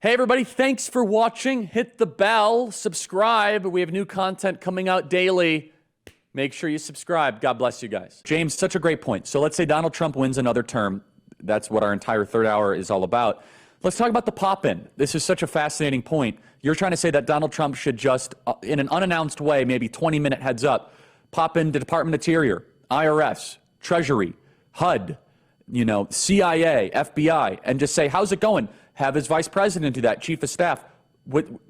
Hey, everybody, thanks for watching. Hit the bell, subscribe. We have new content coming out daily. Make sure you subscribe. God bless you guys. James, such a great point. So let's say Donald Trump wins another term. That's what our entire third hour is all about. Let's talk about the pop-in. This is such a fascinating point. You're trying to say that Donald Trump should just, in an unannounced way, maybe 20-minute heads up, pop into Department of Interior, IRS, Treasury, HUD, CIA, FBI, and just say, how's it going? Have his vice president do that, chief of staff.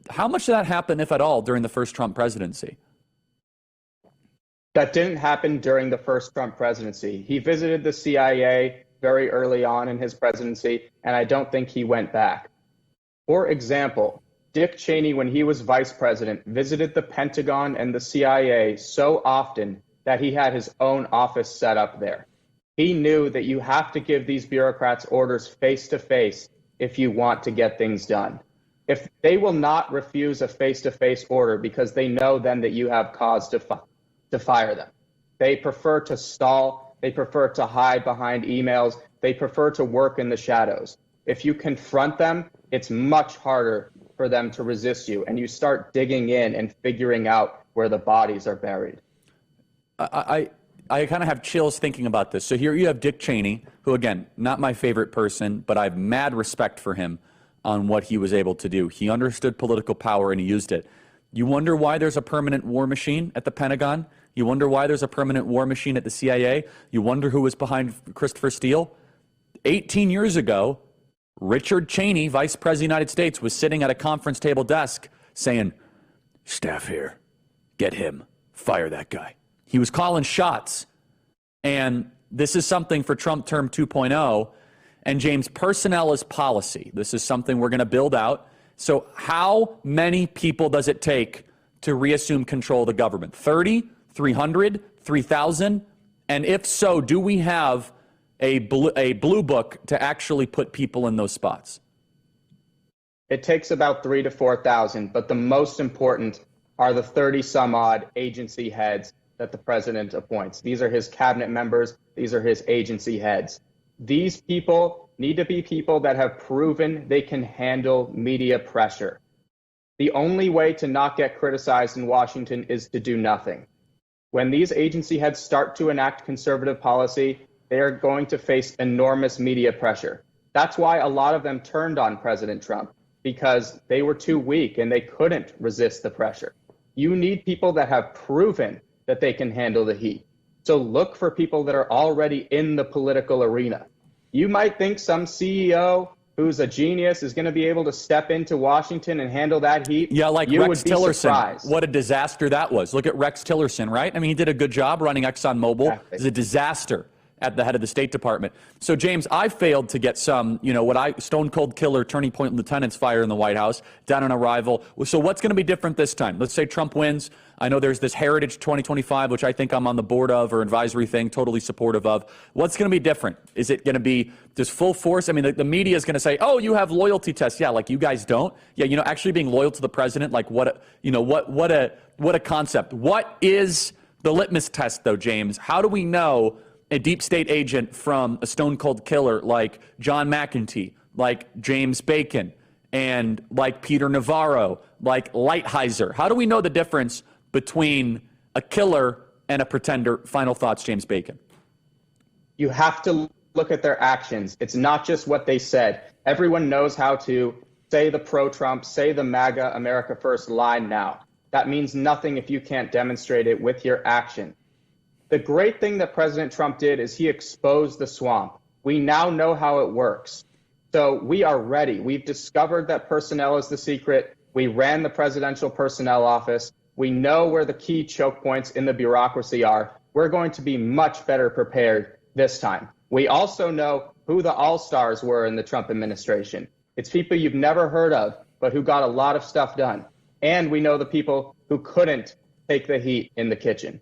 How much did that happen, if at all, during the first Trump presidency? That didn't happen during the first Trump presidency. He visited the CIA very early on in his presidency, and I don't think he went back. For example, Dick Cheney, when he was vice president, visited the Pentagon and the CIA so often that he had his own office set up there. He knew that you have to give these bureaucrats orders face to face if you want to get things done. If they will not refuse a face-to-face order because they know then that you have cause to fire them. They prefer to stall. They prefer to hide behind emails. They prefer to work in the shadows. If you confront them, it's much harder for them to resist you, and you start digging in and figuring out where the bodies are buried. I kind of have chills thinking about this. So here you have Dick Cheney, who, again, not my favorite person, but I have mad respect for him on what he was able to do. He understood political power and he used it. You wonder why there's a permanent war machine at the Pentagon? You wonder why there's a permanent war machine at the CIA? You wonder who was behind Christopher Steele? 18 years ago, Richard Cheney, Vice President of the United States, was sitting at a conference table desk saying, staff here, get him, fire that guy. He was calling shots. And this is something for Trump term 2.0. And James, personnel is policy. This is something we're going to build out. So how many people does it take to reassume control of the government? 30, 300, 3,000? And if so, do we have a blue book to actually put people in those spots? It takes about 3,000 to 4,000, but the most important are the 30 some odd agency heads that the president appoints. These are his cabinet members. These are his agency heads. These people need to be people that have proven they can handle media pressure. The only way to not get criticized in Washington is to do nothing. When these agency heads start to enact conservative policy, they are going to face enormous media pressure. That's why a lot of them turned on President Trump, because they were too weak and they couldn't resist the pressure. You need people that have proven that they can handle the heat. So look for people that are already in the political arena. You might think some CEO who's a genius is going to be able to step into Washington and handle that heat. Yeah, like you Rex Tillerson. What a disaster that was. Look at Rex Tillerson, right? I mean, he did a good job running ExxonMobil. Exactly. It's a disaster at the head of the State Department. So, James, I failed to get some, stone cold killer, turning point lieutenants fired in the White House, down on arrival. So what's going to be different this time? Let's say Trump wins. I know there's this Heritage 2025, which I think I'm on the board of, or advisory thing, totally supportive of. What's going to be different? Is it going to be just full force? I mean, the media is going to say, oh, you have loyalty tests. Yeah, like you guys don't. Yeah, actually being loyal to the president, like what a concept. What is the litmus test, though, James? How do we know a deep state agent from a stone cold killer like John McEntee, like James Bacon, and like Peter Navarro, like Lighthizer? How do we know the difference between a killer and a pretender? Final thoughts, James Bacon. You have to look at their actions. It's not just what they said. Everyone knows how to say the pro-Trump, say the MAGA, America First line now. That means nothing if you can't demonstrate it with your action. The great thing that President Trump did is he exposed the swamp. We now know how it works. So we are ready. We've discovered that personnel is the secret. We ran the presidential personnel office. We know where the key choke points in the bureaucracy are. We're going to be much better prepared this time. We also know who the all-stars were in the Trump administration. It's people you've never heard of, but who got a lot of stuff done. And we know the people who couldn't take the heat in the kitchen.